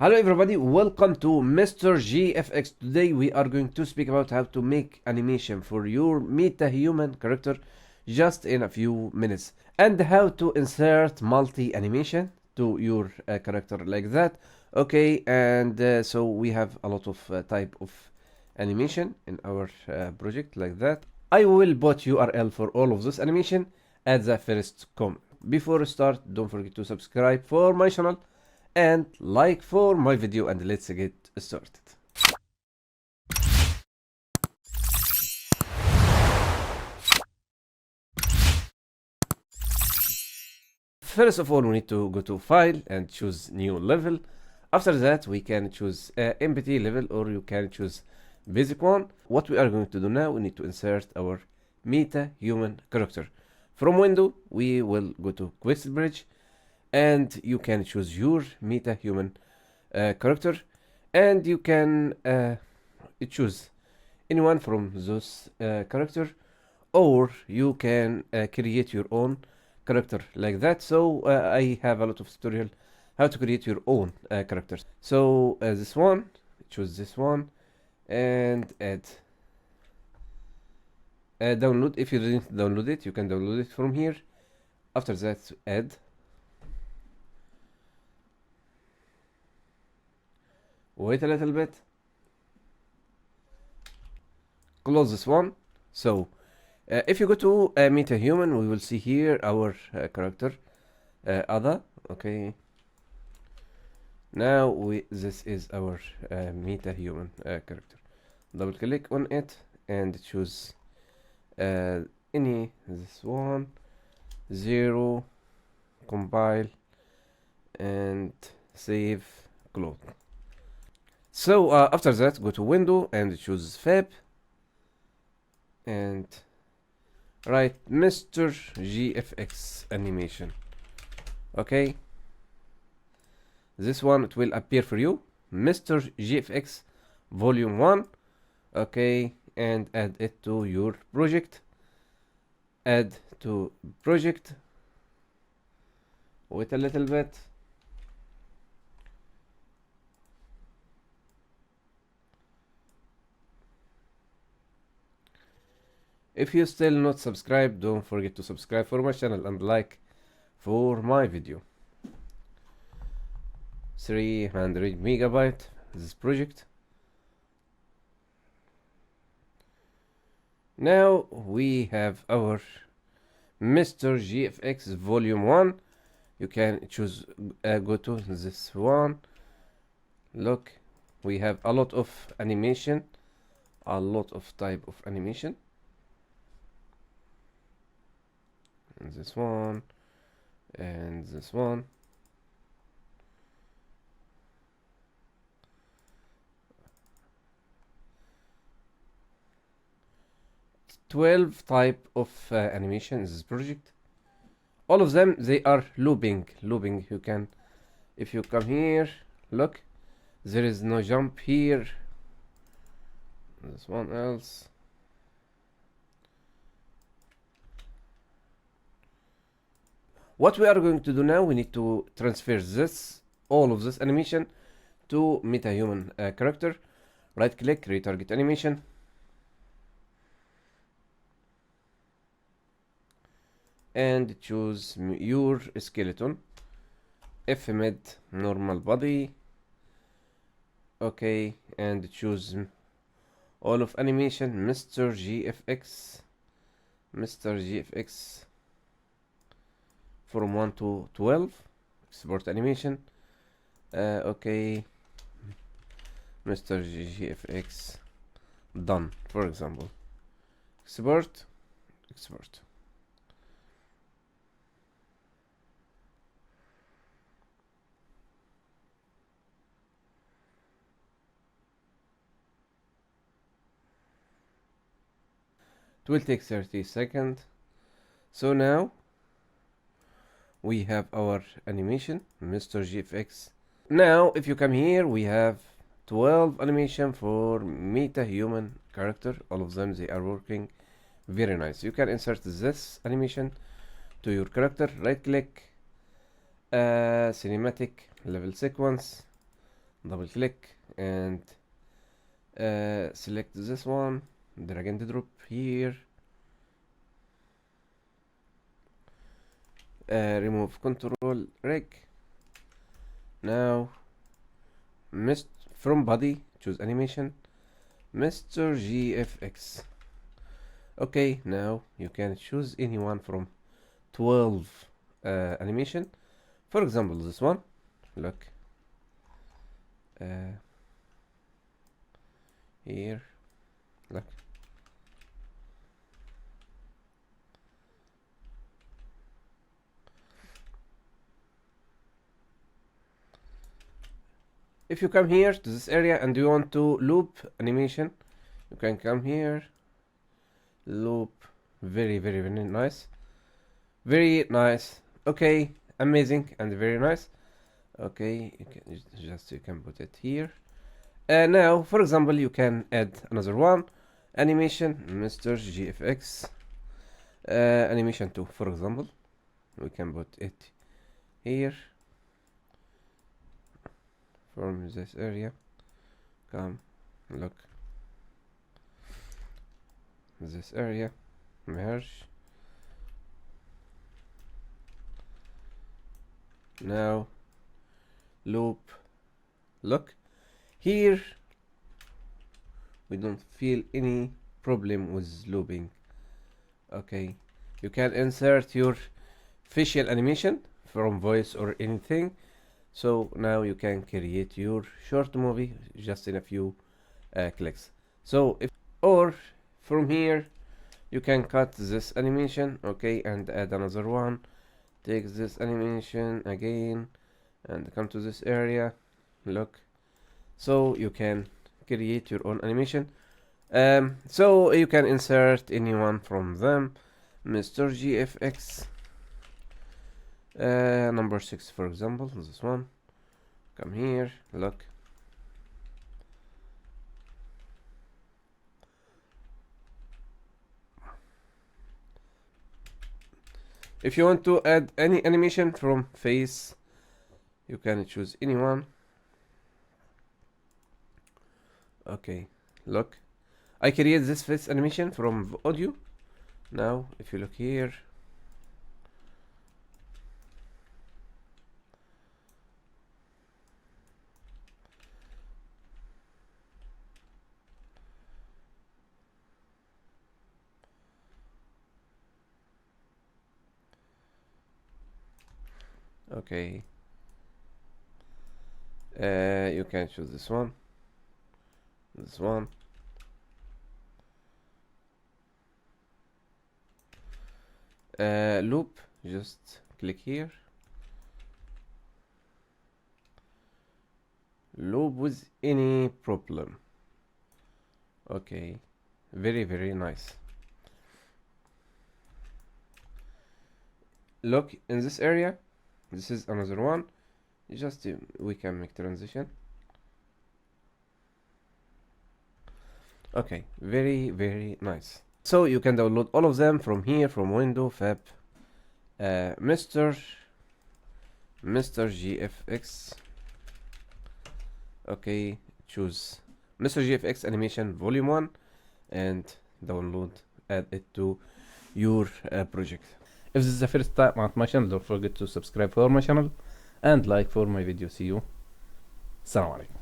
Hello everybody, welcome to Mr. GFX. Today we are going to speak about how to make animation for your MetaHuman character just in a few minutes, and how to insert multi-animation to your character like that. Okay, and so we have a lot of type of animation in our project like that. I will put URL for all of this animation at the first comment. Before we start, don't forget to subscribe for my channel and like for my video, and let's get started. First of all, we need to go to file and choose new level. After that, we can choose empty level, or you can choose basic one. What we are going to do now, we need to insert our MetaHuman character. From window, we will go to Quest Bridge, and you can choose your MetaHuman character, and you can choose anyone from those character, or you can create your own character like that. So I have a lot of tutorial how to create your own characters. So this one, choose this one and add download. If you didn't download it, you can download it from here. After that, add. Wait a little bit, close this one. So if you go to MetaHuman, we will see here our character Ada. Okay, now this is our MetaHuman character. Double click on it and choose this one, 0, compile and save, close. So after that, go to window and choose Fab and write Mr. GFX animation. Okay, this one, it will appear for you, Mr. GFX volume 1. Okay, and add it to your project. Add to project. Wait a little bit. If you still not subscribed, don't forget to subscribe for my channel and like for my video. 300 megabyte this project. Now we have our Mr. GFX volume 1. You can choose go to this one. Look, we have a lot of animation, a lot of type of animation. And this one and this one. $12 type of animation in this project. All of them, they are looping. You can, if you come here, look, there is no jump here. This one else. What we are going to do now, we need to transfer all of this animation to MetaHuman character. Right click, retarget animation. And choose your skeleton. Mid normal body. Okay, and choose all of animation, Mr. GFX. From 1 to 12, export animation. Okay, Mr. GFX done, for example. Export. It will take 30 seconds. So now we have our animation, Mr. GFX. Now, if you come here, we have 12 animation for MetaHuman character. All of them, they are working very nice. You can insert this animation to your character. Right click, cinematic level sequence, double click and select this one, drag and drop here, remove control rig. Now from body choose animation, Mr. GFX. Okay, now you can choose anyone from 12 animation. For example, this one, look, here, look. If you come here to this area and you want to loop animation, you can come here, loop, very nice, very nice. Okay, amazing and very nice. Okay, you can put it here. Now, for example, you can add another one, animation, Mr. GFX, animation 2, for example. We can put it here. From this area, come, look, this area, merge. Now, loop, look, here, we don't feel any problem with looping. Okay, you can insert your facial animation from voice or anything. So now you can create your short movie just in a few clicks. So or from here you can cut this animation, okay, and add another one. Take this animation again and come to this area, look. So you can create your own animation. So you can insert anyone from them, Mr. GFX. Number 6, for example, this one. Come here, look. If you want to add any animation from face, you can choose anyone. Okay, look. I create this face animation from audio. Now, if you look here, okay, you can choose this one, loop, just click here, loop with any problem. Okay, very nice. Look in this area, this is another one. Just we can make transition. Okay, very nice. So you can download all of them from here, from window fab, Mr. GFX. Okay, choose Mr. GFX animation volume 1 and download, add it to your project. If this is the first time at my channel, don't forget to subscribe for my channel and like for my video. See you. Assalamu alaikum.